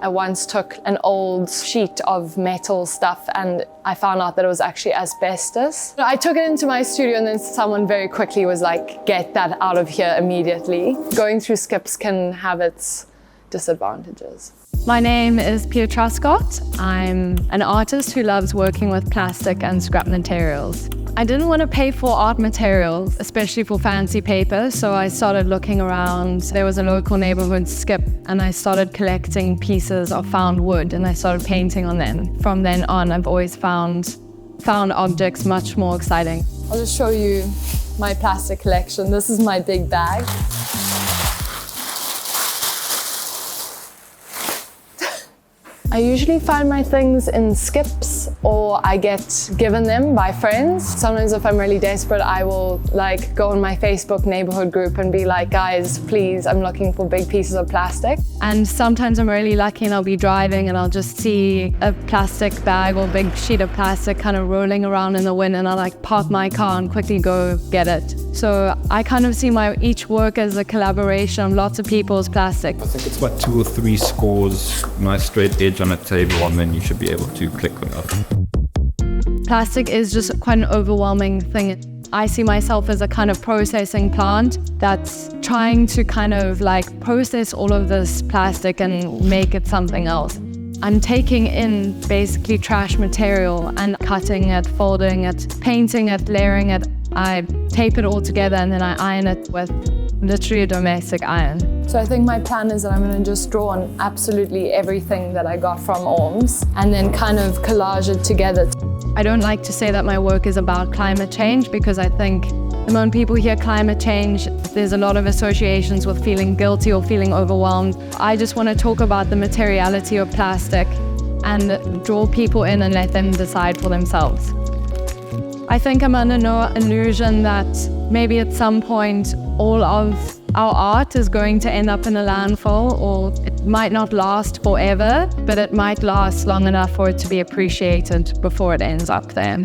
I once took an old sheet of metal stuff and I found out that it was actually asbestos. I took it into my studio and then someone very quickly was like, get that out of here immediately. Going through skips can have its disadvantages. My name is Pia Truscott. I'm an artist who loves working with plastic and scrap materials. I didn't want to pay for art materials, especially for fancy paper, so I started looking around. There was a local neighborhood skip and I started collecting pieces of found wood and I started painting on them. From then on, I've always found objects much more exciting. I'll just show you my plastic collection. This is my big bag. I usually find my things in skips or I get given them by friends. Sometimes if I'm really desperate, I will like go on my Facebook neighborhood group and be like, guys, please, I'm looking for big pieces of plastic. And sometimes I'm really lucky and I'll be driving and I'll just see a plastic bag or big sheet of plastic kind of rolling around in the wind and I'll like park my car and quickly go get it. So I kind of see each work as a collaboration of lots of people's plastic. I think it's about 2 or 3 scores, nice straight edge on a table, and then you should be able to click them up. Plastic is just quite an overwhelming thing. I see myself as a kind of processing plant that's trying to kind of like process all of this plastic and make it something else. I'm taking in basically trash material and cutting it, folding it, painting it, layering it. I tape it all together and then I iron it with literally a domestic iron. So I think my plan is that I'm going to just draw on absolutely everything that I got from Orms and then kind of collage it together. I don't like to say that my work is about climate change because I think the moment people hear climate change, there's a lot of associations with feeling guilty or feeling overwhelmed. I just want to talk about the materiality of plastic and draw people in and let them decide for themselves. I think I'm under no illusion that maybe at some point all of our art is going to end up in a landfill, or it might not last forever, but it might last long enough for it to be appreciated before it ends up there.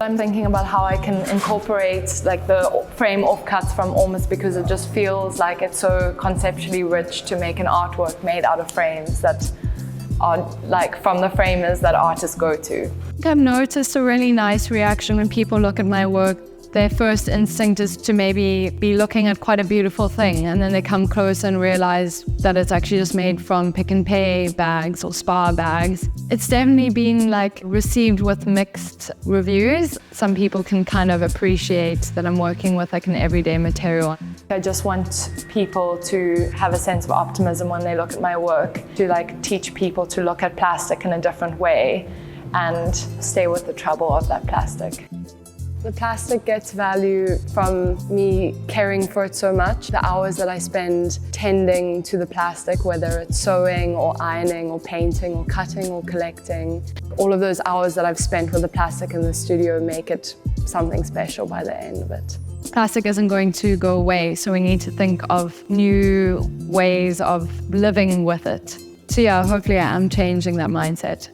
I'm thinking about how I can incorporate like the frame offcuts from Orms because it just feels like it's so conceptually rich to make an artwork made out of frames that are like from the framers that artists go to. I've noticed a really nice reaction when people look at my work. Their first instinct is to maybe be looking at quite a beautiful thing, and then they come close and realize that it's actually just made from pick and pay bags or spa bags. It's definitely been like received with mixed reviews. Some people can kind of appreciate that I'm working with like an everyday material. I just want people to have a sense of optimism when they look at my work, to like teach people to look at plastic in a different way and stay with the trouble of that plastic. The plastic gets value from me caring for it so much. The hours that I spend tending to the plastic, whether it's sewing or ironing or painting or cutting or collecting, all of those hours that I've spent with the plastic in the studio make it something special by the end of it. Plastic isn't going to go away, so we need to think of new ways of living with it. So yeah, hopefully I am changing that mindset.